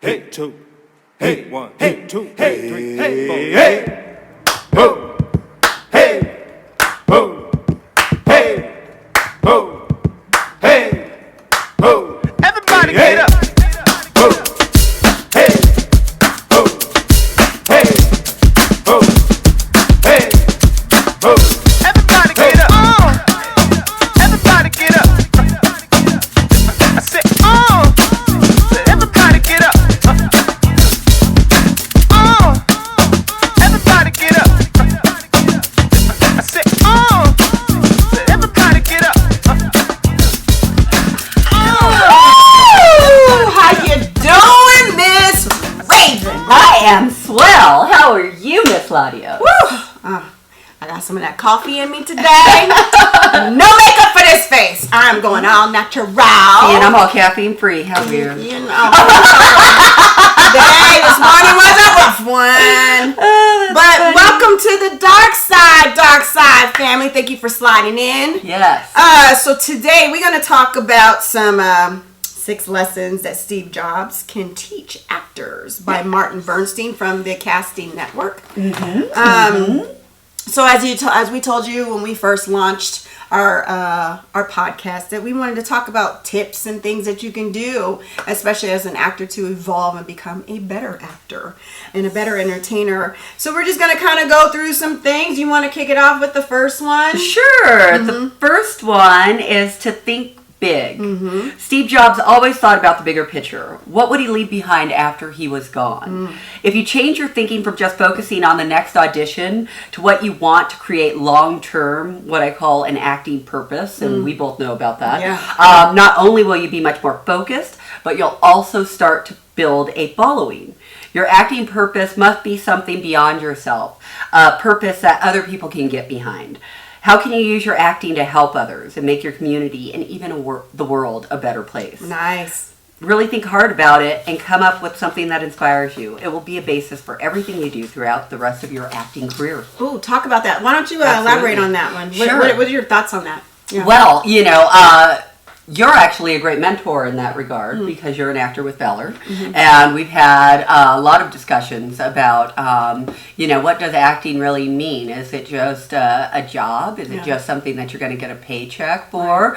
Hey, two. Hey, one. Hey, two. Hey, three. Hey, four. Hey. Ho. Hey. Ho. Hey. Ho. Hey. Ho. Everybody get up. Ho. Hey. Ho. Hey. Ho. Hey. Ho. Everybody get up. Everybody get up. I said, everybody get up. Everybody get up. I said, everybody get up. How you doing, Miss Rav'n? I am swell. How are you, Miss LaDios? I got some of that coffee in me today. No makeup for this face. I'm going all natural. And I'm all caffeine free. How are you? You know. Today, this morning was a rough one. But welcome to the dark side family. Thank you for sliding in. Yes. So today we're going to talk about some 6 lessons that Steve Jobs can teach actors by Martin Bentsen from the Casting Network. So as we told you when we first launched our podcast, that we wanted to talk about tips and things that you can do, especially as an actor, to evolve and become a better actor and a better entertainer. So we're just going to kind of go through some things. You want to kick it off with the first one? Sure. The first one is to think big. Steve Jobs always thought about the bigger picture. What would he leave behind after he was gone? If you change your thinking from just focusing on the next audition to what you want to create long-term, what I call an acting purpose, and we both know about that, not only will you be much more focused, but you'll also start to build a following. Your acting purpose must be something beyond yourself, a purpose that other people can get behind. How can you use your acting to help others and make your community and even the world a better place? Nice. Really think hard about it and come up with something that inspires you. It will be a basis for everything you do throughout the rest of your acting career. Ooh, talk about that. Why don't you elaborate on that one? Sure. What are your thoughts on that? Yeah. Well, you're actually a great mentor in that regard because you're an actor with valor. And we've had a lot of discussions about, what does acting really mean? Is it just a job? Is it just something that you're going to get a paycheck for?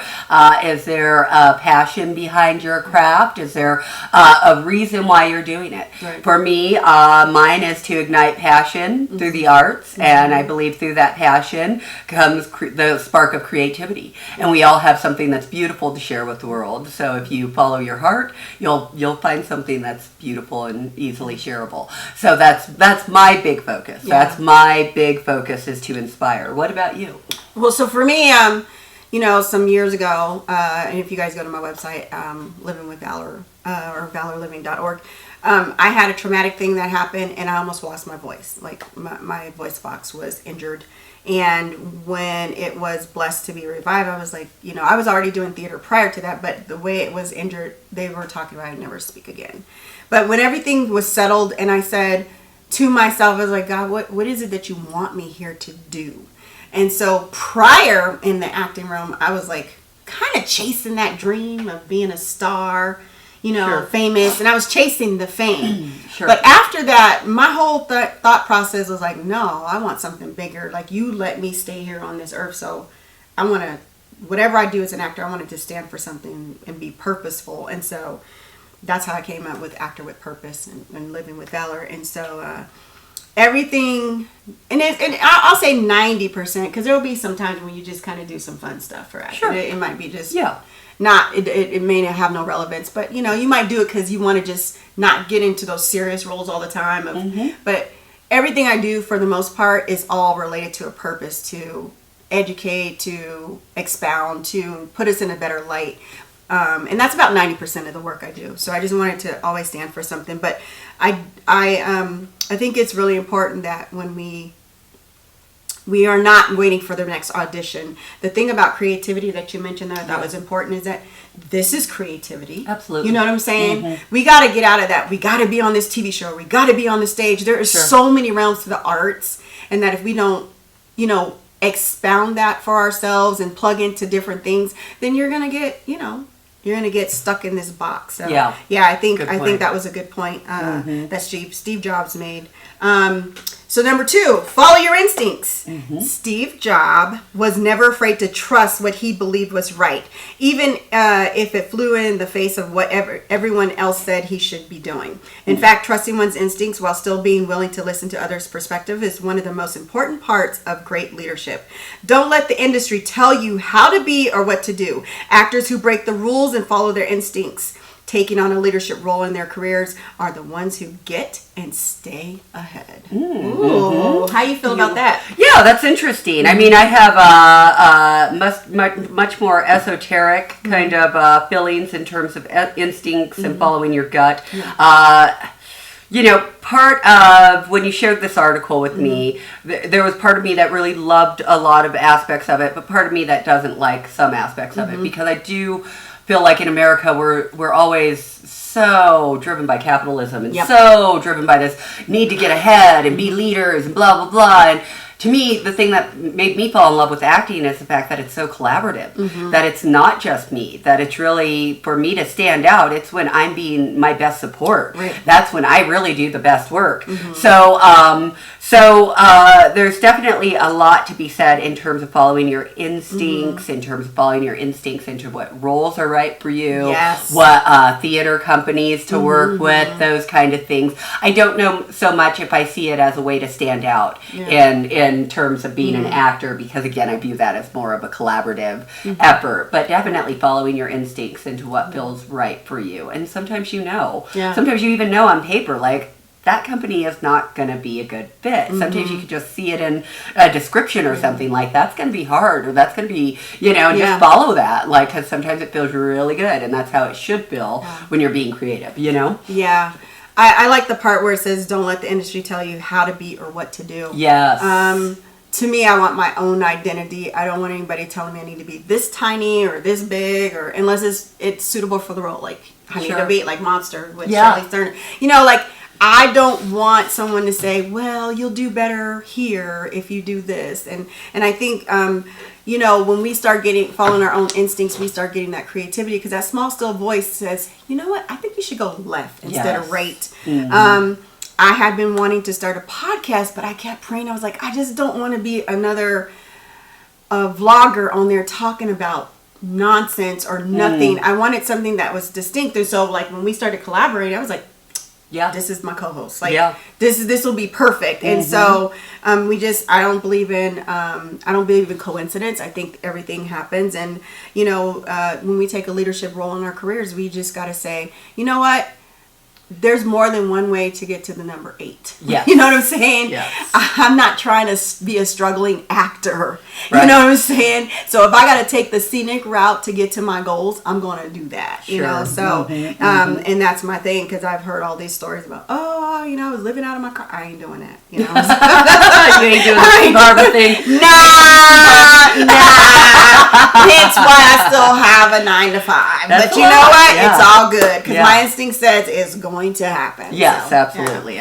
Is there a passion behind your craft? Is there a reason why you're doing it? Right. For me, mine is to ignite passion through the arts. And I believe through that passion comes the spark of creativity. And we all have something that's beautiful to share with the world. So if you follow your heart, you'll find something that's beautiful and easily shareable. So that's my big focus. Yeah. That's my big focus, is to inspire. What about you? Well, so for me, some years ago, and if you guys go to my website, Living with Valor, or valorliving.org, I had a traumatic thing that happened, and I almost lost my voice. Like my voice box was injured. And when it was blessed to be revived, I was like, I was already doing theater prior to that, but the way it was injured, they were talking about I'd never speak again. But when everything was settled and I said to myself, I was like, God, what is it that you want me here to do? And so prior in the acting room, I was like kind of chasing that dream of being a star, famous, and I was chasing the fame. Sure. But after that, my whole thought process was like, no, I want something bigger. Like, you let me stay here on this earth, so I want to, whatever I do as an actor, I wanted to stand for something and be purposeful. And so that's how I came up with Actor with Purpose and Living with Valor. And so everything, and I'll say 90%, because there will be some times when you just kind of do some fun stuff for acting. Sure. It might be just it may not have no relevance, but you might do it because you want to just not get into those serious roles all the time. But everything I do for the most part is all related to a purpose, to educate, to expound, to put us in a better light. And that's about 90% of the work I do. So I just wanted to always stand for something. But I think it's really important that when we are not waiting for the next audition. The thing about creativity that you mentioned that I thought was important is that this is creativity. Absolutely. You know what I'm saying? We got to get out of that. We got to be on this TV show. We got to be on the stage. There are so many realms to the arts, and that if we don't, expound that for ourselves and plug into different things, then you're going to get, You're gonna get stuck in this box. So, Yeah. I think Good I think point. that was a good point that Steve Jobs made. So number 2, follow your instincts. Steve Jobs was never afraid to trust what he believed was right, even if it flew in the face of whatever everyone else said he should be doing. In fact, trusting one's instincts while still being willing to listen to others' perspective is one of the most important parts of great leadership. Don't let the industry tell you how to be or what to do. Actors who break the rules and follow their instincts, taking on a leadership role in their careers, are the ones who get and stay ahead. Ooh, how you feel about that? Yeah, that's interesting. I mean, I have much more esoteric kind of feelings in terms of instincts and following your gut. Part of when you shared this article with me, there was part of me that really loved a lot of aspects of it, but part of me that doesn't like some aspects of it, because I do feel like in America we're always so driven by capitalism and so driven by this need to get ahead and be leaders and blah blah blah. And to me, the thing that made me fall in love with acting is the fact that it's so collaborative, that it's not just me, that it's really, for me to stand out, it's when I'm being my best support. Right. That's when I really do the best work. So there's definitely a lot to be said in terms of following your instincts, in terms of following your instincts into what roles are right for you, what theater companies to work with, those kind of things. I don't know so much if I see it as a way to stand out in terms of being an actor, because again, I view that as more of a collaborative effort, but definitely following your instincts into what feels right for you. And sometimes sometimes you even know on paper, like, that company is not going to be a good fit. Sometimes you can just see it in a description or something, like, that's going to be hard, or that's going to be, just follow that, like, because sometimes it feels really good, and that's how it should feel when you're being creative, Yeah. I like the part where it says, don't let the industry tell you how to be or what to do. Yes. To me, I want my own identity. I don't want anybody telling me I need to be this tiny or this big, or unless it's suitable for the role. Like, I need to be like Monster with Charlize Theron. I don't want someone to say, well, you'll do better here if you do this. And I think, when we start following our own instincts, we start getting that creativity, because that small, still voice says, you know what, I think you should go left instead of right. I had been wanting to start a podcast, but I kept praying. I was like, I just don't want to be another vlogger on there talking about nonsense or nothing. I wanted something that was distinct. And so, like, when we started collaborating, I was like, this is my co-host. Like, this will be perfect. And so I don't believe in coincidence. I think everything happens. And when we take a leadership role in our careers, we just got to say, you know what? There's more than one way to get to the number 8. Yes. You know what I'm saying? Yes. I'm not trying to be a struggling actor. Right. You know what I'm saying? So if I got to take the scenic route to get to my goals, I'm going to do that. You know? So, and that's my thing, because I've heard all these stories about, I was living out of my car. I ain't doing that. You know? You ain't doing the Steve Harvey thing. Nah. Hence why I still have a 9 to 5. That's but you know what? Yeah. It's all good, because my instinct says it's going to happen. Yes, so, absolutely.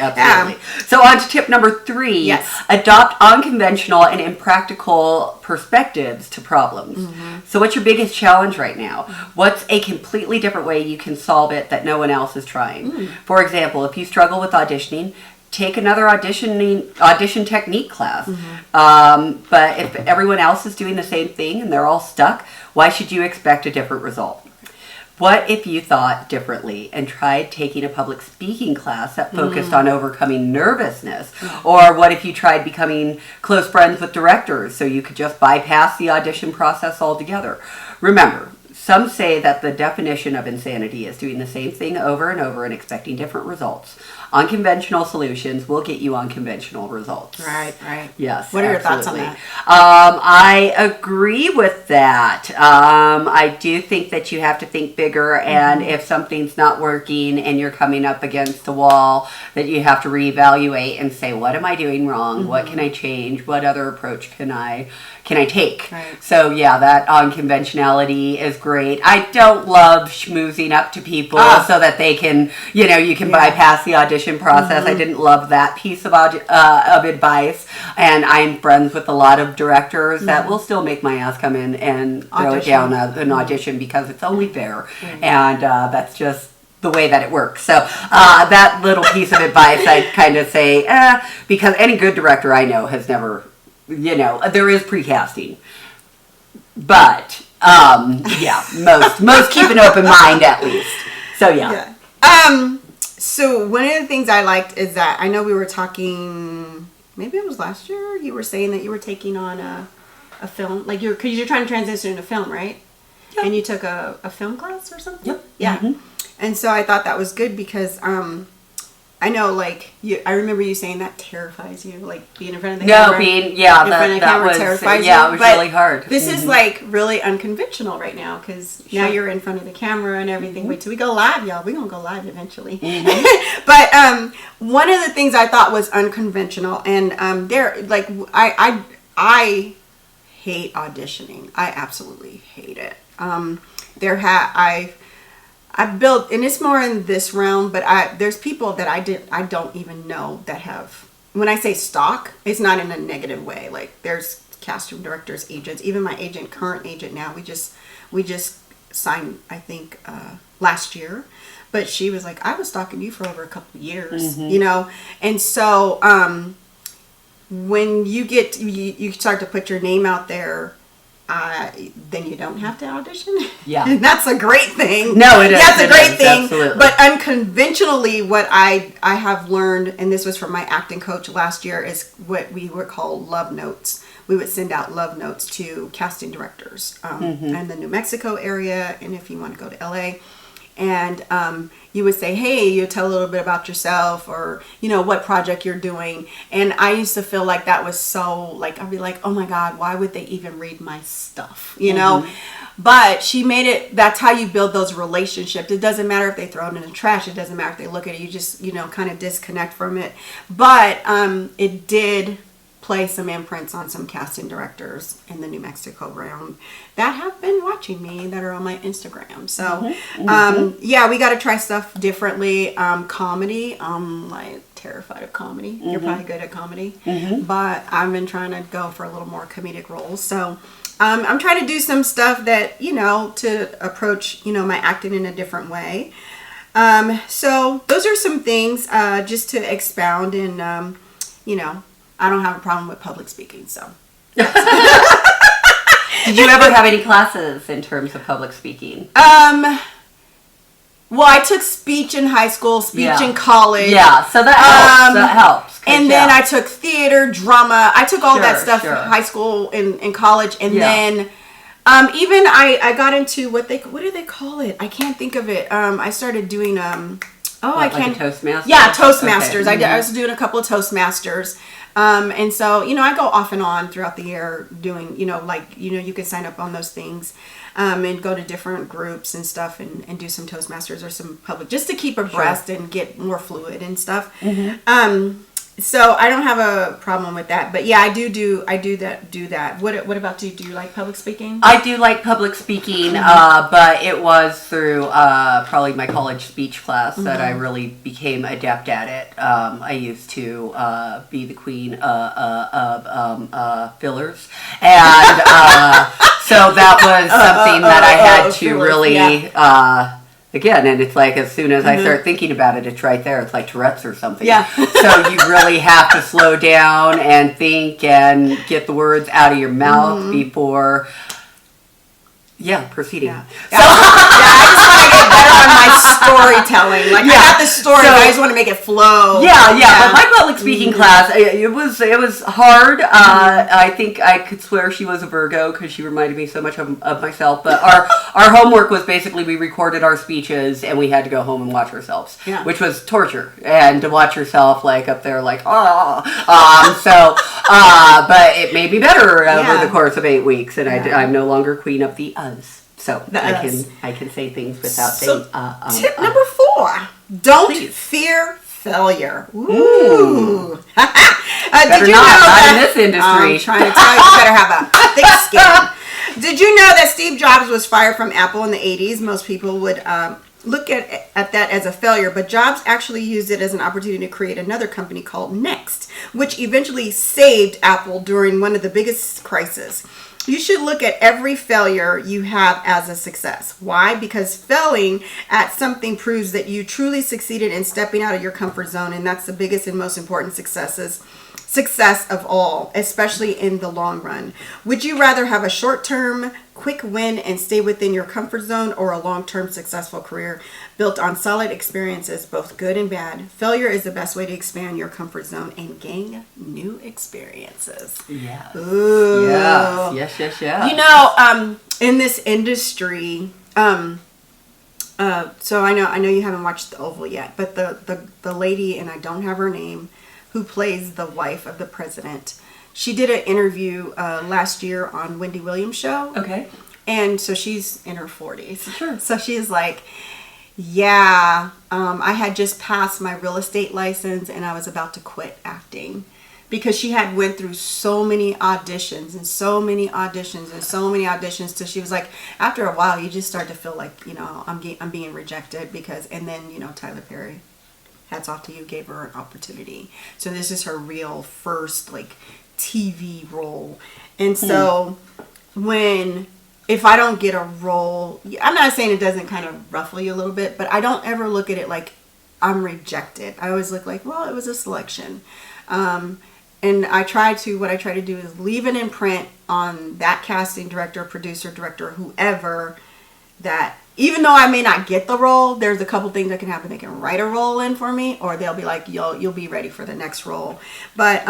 So on to tip number 3. Yes. Adopt unconventional and impractical perspectives to problems. So what's your biggest challenge right now? What's a completely different way you can solve it that no one else is trying? For example, if you struggle with auditioning, take another audition technique class. But if everyone else is doing the same thing and they're all stuck, why should you expect a different result? What if you thought differently and tried taking a public speaking class that focused on overcoming nervousness? Or what if you tried becoming close friends with directors so you could just bypass the audition process altogether? Remember, some say that the definition of insanity is doing the same thing over and over and expecting different results. Unconventional solutions will get you unconventional results. Right. Yes. What are your thoughts on that? I agree with that. I do think that you have to think bigger, and if something's not working and you're coming up against a wall, that you have to reevaluate and say, what am I doing wrong? What can I change? What other approach can I take? Right. So that unconventionality is great. great. I don't love schmoozing up to people so that they can, you can bypass the audition process. I didn't love that piece of advice. And I'm friends with a lot of directors that will still make my ass come in and throw it down an audition because it's only fair. And that's just the way that it works. So that little piece of advice I'd kind of say, because any good director I know has never, there is pre-casting. But, most keep an open mind at least. So, yeah. So one of the things I liked is that I know we were talking, maybe it was last year, you were saying that you were taking on a film, like because you're trying to transition into film, right? Yep. And you took a film class or something? Yep. Yeah. Mm-hmm. And so I thought that was good because I know, like, I remember you saying that terrifies you, like, being in front of the camera. No, that was, terrifies it was but really hard. This is, like, really unconventional right now because now you're in front of the camera and everything. Wait till we go live, y'all. We're going to go live eventually. But one of the things I thought was unconventional, and I hate auditioning. I absolutely hate it. I built, and it's more in this realm, but there's people that I don't even know that have, when I say stalk, it's not in a negative way. Like there's casting directors, agents, even my current agent now, we just signed, I think, last year, but she was like, I was stalking you for over a couple of years, and so, when you start to put your name out there, then you don't have to audition. Yeah. And that's a great thing. No, it is. That's a great thing. Absolutely. But unconventionally, what I have learned, and this was from my acting coach last year, is what we would call love notes. We would send out love notes to casting directors in the New Mexico area, and if you want to go to LA. And you would say, hey, you tell a little bit about yourself or, what project you're doing. And I used to feel like that was so, like, I'd be like, oh my God, why would they even read my stuff, But she made it, that's how you build those relationships. It doesn't matter if they throw it in the trash. It doesn't matter if they look at it. You just, kind of disconnect from it. But it did play some imprints on some casting directors in the New Mexico realm that have been watching me, that are on my Instagram. So, we got to try stuff differently. Comedy, I'm like terrified of comedy. You're probably good at comedy, but I've been trying to go for a little more comedic roles. So, I'm trying to do some stuff that, to approach, my acting in a different way. So those are some things, just to expound and, I don't have a problem with public speaking, so. Did you ever have any classes in terms of public speaking? Well, I took speech in high school, speech in college. Yeah, so that helps. And then I took theater, drama. I took all that stuff in high school and college. And then even I got into what do they call it? I can't think of it. I started doing I can't. Like a Toastmasters? Yeah, Toastmasters. Okay. I was doing a couple of Toastmasters. And so, I go off and on throughout the year doing, you can sign up on those things, and go to different groups and stuff and do some Toastmasters or some public, just to keep abreast and get more fluid and stuff. So I don't have a problem with that, but yeah, I do that. What about you? Do you like public speaking? I do like public speaking, but it was through probably my college speech class that I really became adept at it. I used to be the queen of fillers, and so that was something that I had to really. Again, and it's like as soon as I start thinking about it, it's right there. It's like Tourette's or something. Yeah. So you really have to slow down and think and get the words out of your mouth before, proceeding. Yeah. I just want to get better on my storytelling. Like, I got the story, but I just want to make it flow. Yeah. But my public speaking class, it was hard. I think I could swear she was a Virgo because she reminded me so much of myself. But our homework was basically we recorded our speeches and we had to go home and watch ourselves, which was torture. And to watch yourself like up there like, but it made me better over the course of 8 weeks. And I'm no longer queen of the us. So I can say things without saying Tip number 4. Don't fear failure. Ooh. Better Did you not know that? in this industry. I'm trying to tell you, you better have a thick skin. Did you know that Steve Jobs was fired from Apple in the 80s? Most people would look at that as a failure, but Jobs actually used it as an opportunity to create another company called Next, which eventually saved Apple during one of the biggest crises. You should look at every failure you have as a success. Why? Because failing at something proves that you truly succeeded in stepping out of your comfort zone, and that's the biggest and most important success of all, especially in the long run. Would you rather have a short-term quick win and stay within your comfort zone, or a long-term successful career built on solid experiences, both good and bad? Failure is the best way to expand your comfort zone and gain new experiences. Yes. Ooh. Yes. You know, in this industry, so I know you haven't watched The Oval yet, but the lady, and I don't have her name, who plays the wife of the president, she did an interview last year on Wendy Williams' show. Okay. And so she's in her 40s. Sure. So she's like, yeah, I had just passed my real estate license and I was about to quit acting. Because she had went through so many auditions till she was like, after a while, you just start to feel like, I'm being rejected and then, Tyler Perry, hats off to you, gave her an opportunity. So this is her real first TV role. And so if I don't get a role, I'm not saying it doesn't kind of ruffle you a little bit, but I don't ever look at it like I'm rejected. I always look like, well, it was a selection. And what I try to do is leave an imprint on that casting director, producer, director, whoever, that even though I may not get the role, there's a couple things that can happen. They can write a role in for me, or they'll be like, you'll be ready for the next role. But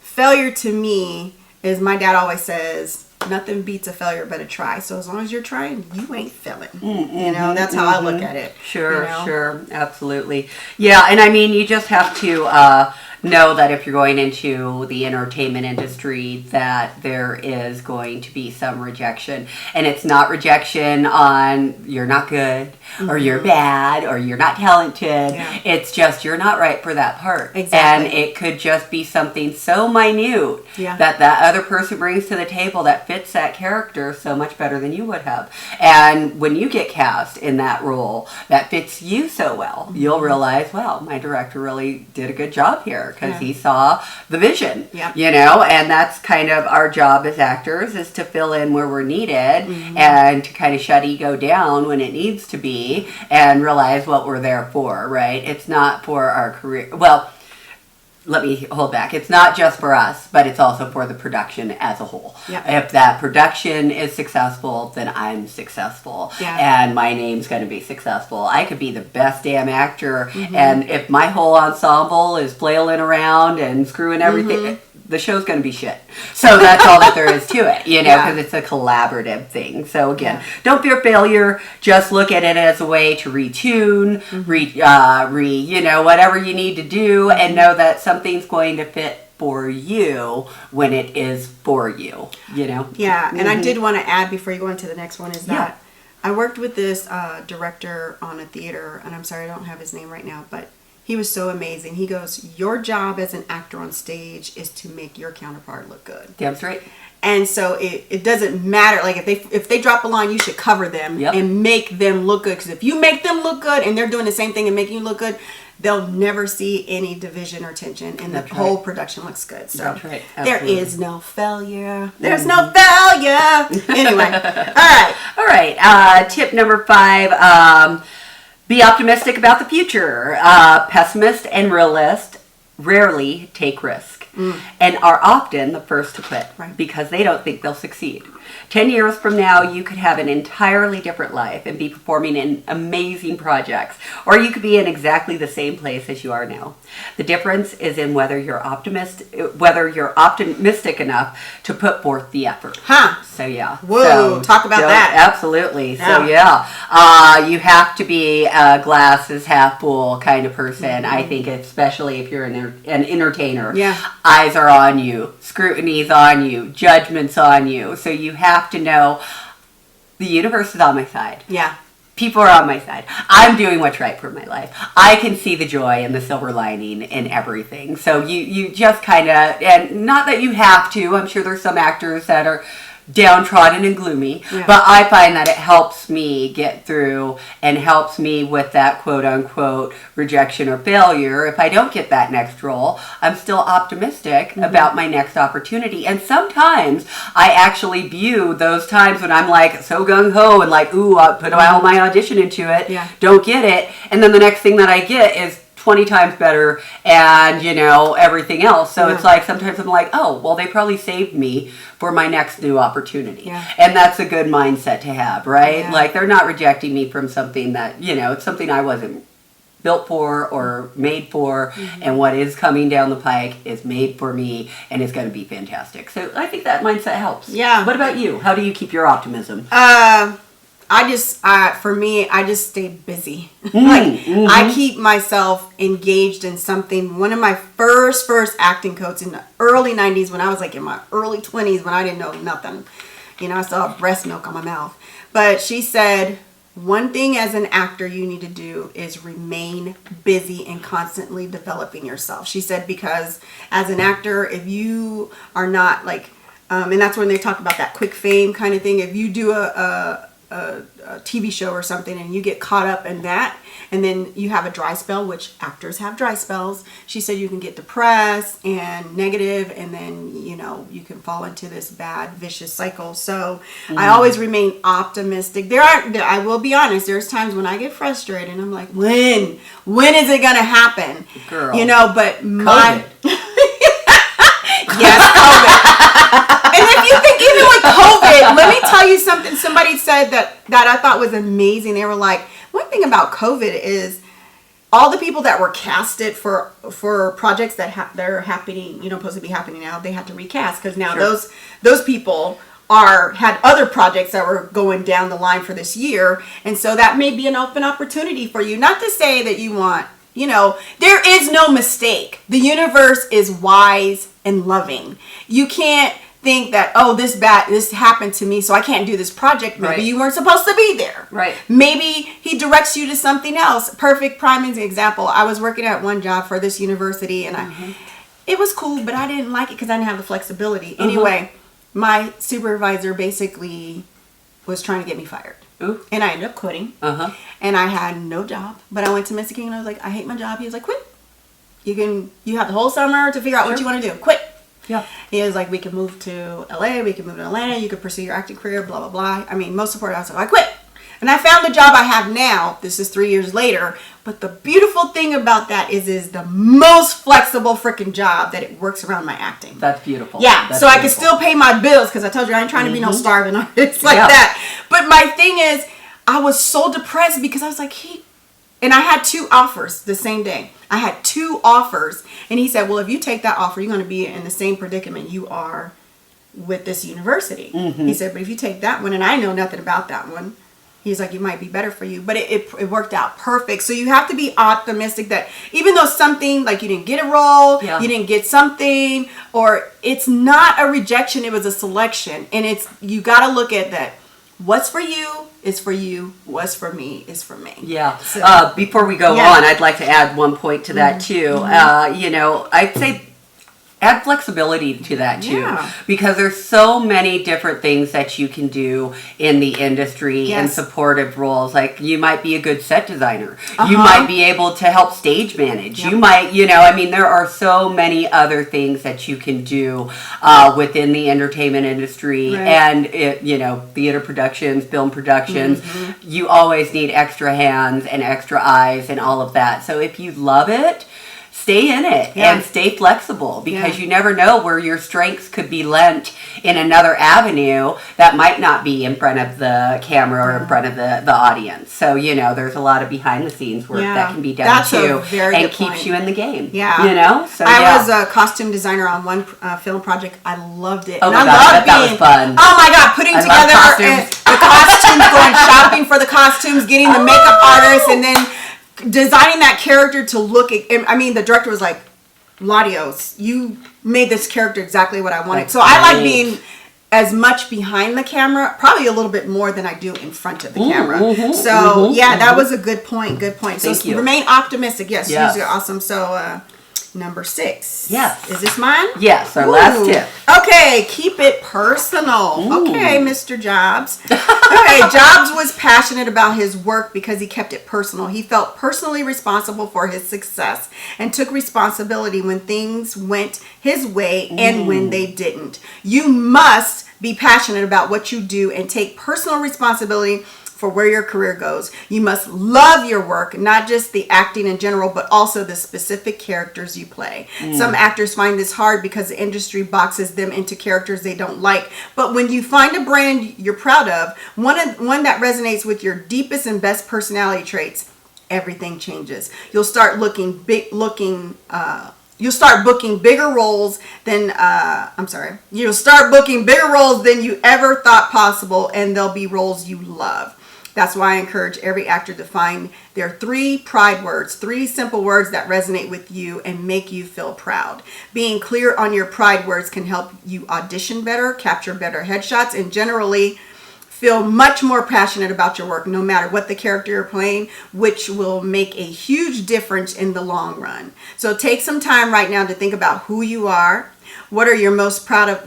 failure to me is, my dad always says, nothing beats a failure but a try. So as long as you're trying, you ain't failing. That's how I look at it. Sure, absolutely. Yeah, and I mean, you just have to know that if you're going into the entertainment industry, that there is going to be some rejection. And it's not rejection on you're not good, or you're bad, or you're not talented. Yeah. It's just you're not right for that part. Exactly. And it could just be something so minute that other person brings to the table that fits that character so much better than you would have. And when you get cast in that role that fits you so well, you'll realize, wow, my director really did a good job here, because he saw the vision. And that's kind of our job as actors, is to fill in where we're needed and to kind of shut ego down when it needs to be, and realize what we're there for, right? It's not for our career. Well, let me hold back. It's not just for us, but it's also for the production as a whole. If that production is successful, then I'm successful. And my name's going to be successful. I could be the best damn actor, and if my whole ensemble is flailing around and screwing everything, the show's going to be shit. So that's all that there is to it, because it's a collaborative thing. So again, don't fear failure. Just look at it as a way to retune, whatever you need to do, and know that something's going to fit for you when it is for you, Yeah, and I did want to add, before you go into the next one, is that I worked with this director on a theater, and I'm sorry I don't have his name right now, but he was so amazing. He goes, your job as an actor on stage is to make your counterpart look good. That's right. And so it doesn't matter. Like, if they drop a line, you should cover them and make them look good. Because if you make them look good and they're doing the same thing and making you look good, they'll never see any division or tension, and the whole production looks good. So there is no failure. There's no failure. Anyway, all right. Tip number 5. Be optimistic about the future. Pessimist and realist rarely take risk and are often the first to quit because they don't think they'll succeed. 10 years from now, you could have an entirely different life and be performing in amazing projects, or you could be in exactly the same place as you are now. The difference is in whether you're optimistic enough to put forth the effort. So Whoa, talk about that. Absolutely. So you have to be a glasses half full kind of person. I think, especially if you're an entertainer. Eyes are on you, scrutiny's on you, judgment's on you. So you have to know the universe is on my side. People are on my side. I'm doing what's right for my life. I can see the joy and the silver lining in everything. So you just kind of, and not that you have to, I'm sure there's some actors that are downtrodden and gloomy, but I find that it helps me get through and helps me with that quote unquote rejection or failure. If I don't get that next role, I'm still optimistic about my next opportunity. And sometimes I actually view those times when I'm like so gung-ho and like, ooh, I'll put all my audition into it, don't get it, and then the next thing that I get is 20 times better and, you know, everything else. So it's like sometimes I'm like, oh, well, they probably saved me for my next new opportunity. And that's a good mindset to have, right? Like they're not rejecting me from something that, you know, it's something I wasn't built for or made for, and what is coming down the pike is made for me and is going to be fantastic. So I think that mindset helps. Yeah. What about you? How do you keep your optimism? For me, I just stay busy. I keep myself engaged in something. One of my first acting coaches in the early 90s, when I was like in my early 20s, when I didn't know nothing, you know, I still have breast milk on my mouth. But she said, one thing as an actor you need to do is remain busy and constantly developing yourself. She said, because as an actor, if you are not like, and that's when they talk about that quick fame kind of thing. If you do a TV show or something and you get caught up in that and then you have a dry spell, which actors have dry spells, she said you can get depressed and negative, and then, you know, you can fall into this bad vicious cycle. So I always remain optimistic. I will be honest, there's times when I get frustrated and I'm like, when is it gonna happen? Girl, you know, but COVID. Yes, COVID. And if you think even with COVID, let me tell you something. Somebody said that I thought was amazing. They were like, one thing about COVID is all the people that were casted for projects that are happening, you know, supposed to be happening now, they had to recast because now those people had other projects that were going down the line for this year, and so that may be an open opportunity for you. Not to say that you want. You know, there is no mistake. The universe is wise and loving. You can't think that, oh, this happened to me, so I can't do this project. Maybe you weren't supposed to be there. Right. Maybe he directs you to something else. Perfect prime example. I was working at one job for this university, and it was cool, but I didn't like it because I didn't have the flexibility. Anyway, my supervisor basically was trying to get me fired. Ooh. And I ended up quitting. And I had no job. But I went to Mr. King and I was like, I hate my job. He was like, quit. You have the whole summer to figure out what you want to do. Quit. Yeah. He was like, we can move to LA, we can move to Atlanta, you could pursue your acting career, blah, blah, blah. I mean, most support. I was like, I quit. And I found the job I have now. This is 3 years later. But the beautiful thing about that is the most flexible freaking job that it works around my acting. That's beautiful. Yeah, That's so beautiful. I can still pay my bills because I told you I ain't trying to be no starving artist like that. But my thing is, I was so depressed because I was like, and I had 2 offers the same day. I had 2 offers. And he said, well, if you take that offer, you're going to be in the same predicament you are with this university. He said, but if you take that one, and I know nothing about that one, he's like, it might be better for you. But it worked out perfect. So you have to be optimistic that even though something, like you didn't get a role, you didn't get something, or it's not a rejection, it was a selection. And you got to look at that. What's for you is for you. What's for me is for me. Yeah. So, before we go on, I'd like to add one point to that too. You know, I'd say add flexibility to that too, because there's so many different things that you can do in the industry and supportive roles. Like you might be a good set designer. You might be able to help stage manage. You might, you know, I mean, there are so many other things that you can do within the entertainment industry and, you know, theater productions, film productions. You always need extra hands and extra eyes and all of that. So if you love it, stay in it and stay flexible, because you never know where your strengths could be lent in another avenue that might not be in front of the camera or in front of the audience. So, you know, there's a lot of behind the scenes work that can be done too, and keeps you in the game. Yeah. You know? So I was a costume designer on one film project. I loved it. Oh my God, that was fun. Oh my God, putting together the costumes, going shopping for the costumes, getting the makeup artists, and then designing that character to look. I mean, the director was like, "LaDios, you made this character exactly what I wanted." That's so I like being as much behind the camera, probably a little bit more than I do in front of the camera. So that was a good point. Good point. So remain optimistic. Yes, you're awesome. So Number 6. Yes. Is this mine? Yes, our last tip. Okay, keep it personal. Ooh. Okay, Mr. Jobs. Okay, Jobs was passionate about his work because he kept it personal. He felt personally responsible for his success and took responsibility when things went his way and when they didn't. You must be passionate about what you do and take personal responsibility for where your career goes. You must love your work, not just the acting in general, but also the specific characters you play. Some actors find this hard because the industry boxes them into characters they don't like. But when you find a brand you're proud of, one that resonates with your deepest and best personality traits, everything changes. You'll start You'll start booking bigger roles than You'll start booking bigger roles than you ever thought possible, and they'll be roles you love. That's why I encourage every actor to find their 3 pride words, 3 simple words that resonate with you and make you feel proud. Being clear on your pride words can help you audition better, capture better headshots, and generally feel much more passionate about your work, no matter what the character you're playing, which will make a huge difference in the long run. So take some time right now to think about who you are. What are you most proud of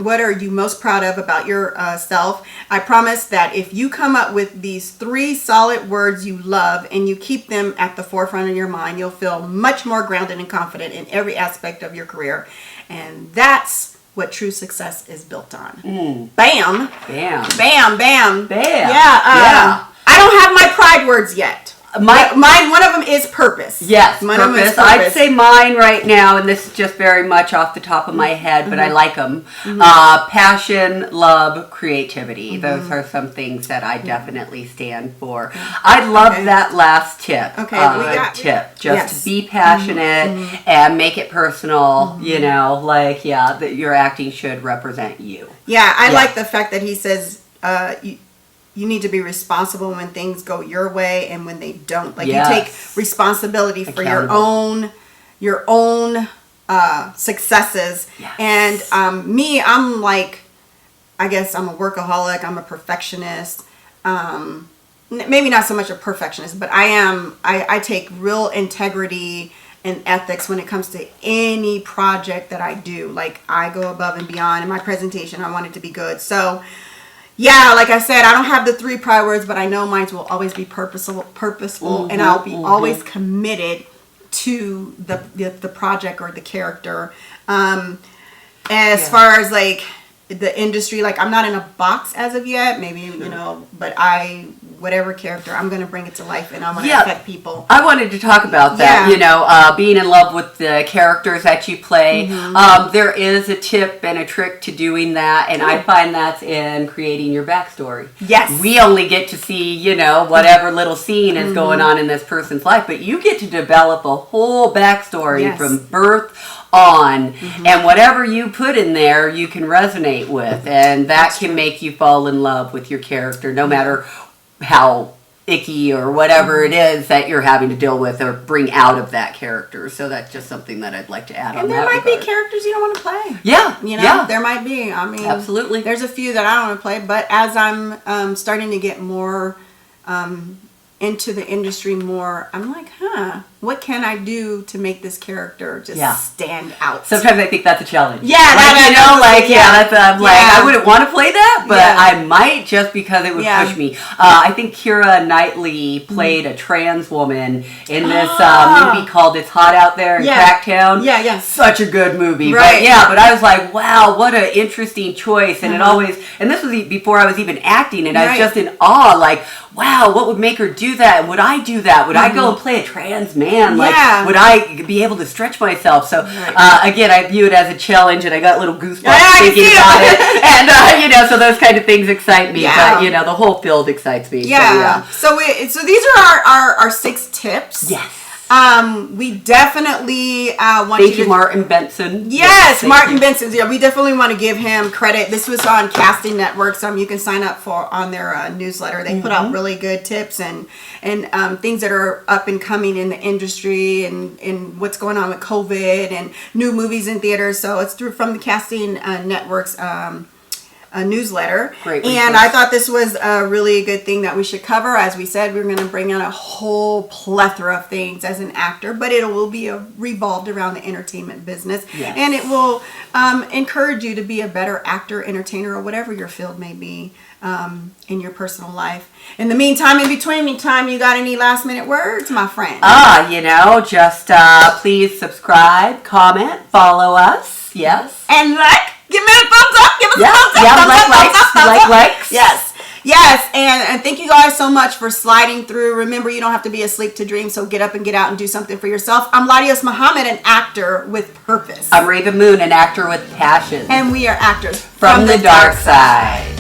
about yourself? I promise that if you come up with these 3 solid words you love and you keep them at the forefront of your mind, you'll feel much more grounded and confident in every aspect of your career. And that's what true success is built on. Bam. Bam. Bam, bam. Bam. Yeah. I don't have my pride words yet. Mine, one of them is purpose. Yes, one purpose. Of them is I'd purpose. say mine right now, and this is just very much off the top of my head, but I like them. Passion, love, creativity. Those are some things that I definitely stand for. I love that last tip. Okay, we got tip. Just to be passionate and make it personal. You know, that your acting should represent you. Yeah, I like the fact that he says you need to be responsible when things go your way and when they don't. Like you take responsibility for your own successes. Yes. And me, I'm like, I guess I'm a workaholic. I'm a perfectionist. Maybe not so much a perfectionist, but I take real integrity and ethics when it comes to any project that I do. Like I go above and beyond in my presentation. I want it to be good. So yeah, like I said, I don't have the 3 pride words, but I know mine will always be purposeful, and I'll be always committed to the project or the character. As far as like the industry, like I'm not in a box as of yet, maybe, but whatever character, I'm going to bring it to life and I'm going to affect people. I wanted to talk about that, being in love with the characters that you play. There is a tip and a trick to doing that, and I find that's in creating your backstory. Yes. We only get to see, whatever little scene is going on in this person's life, but you get to develop a whole backstory from birth on, and whatever you put in there you can resonate with, and that can make you fall in love with your character no matter how icky or whatever it is that you're having to deal with or bring out of that character. So that's just something that I'd like to add on that. And there might be characters you don't want to play. There might be. I mean, absolutely. There's a few that I don't want to play, but as I'm starting to get more into the industry more, I'm like, what can I do to make this character just stand out? Sometimes I think that's a challenge. I wouldn't want to play that, but I might just because it would push me. I think Keira Knightley played a trans woman in this movie called It's Hot Out There in Cracktown. Such a good movie. Right. But I was like, wow, what an interesting choice. And and this was before I was even acting, and I was just in awe, like, wow, what would make her do that? And would I do that? Would I go and play a trans man? Like, would I be able to stretch myself? So, again, I view it as a challenge, and I got little goosebumps thinking about it. And, so those kind of things excite me. But, the whole field excites me. So these are our 6 tips. Yes. We definitely want Thank you, Martin Bentsen. Yes, Martin Bentsen. Yeah, we definitely want to give him credit. This was on Casting Network, so you can sign up on their newsletter. They put out really good tips and things that are up and coming in the industry and what's going on with COVID and new movies in theaters. So it's from the Casting Network's newsletter. Great And resource. I thought this was a really good thing that we should cover. As we said, we're going to bring out a whole plethora of things as an actor, but it will be revolved around the entertainment business. Yes. And it will encourage you to be a better actor, entertainer, or whatever your field may be in your personal life. In the meantime, you got any last minute words, my friend? Just please subscribe, comment, follow us. Yes. And give me a thumbs up. Give us a thumbs up. Yeah, thumbs up, likes. thumbs up. Likes. Yes. And thank you guys so much for sliding through. Remember, you don't have to be asleep to dream, so get up and get out and do something for yourself. I'm LaDios Muhammad, an actor with purpose. I'm Rav'n, an actor with passion. And we are actors from the dark side.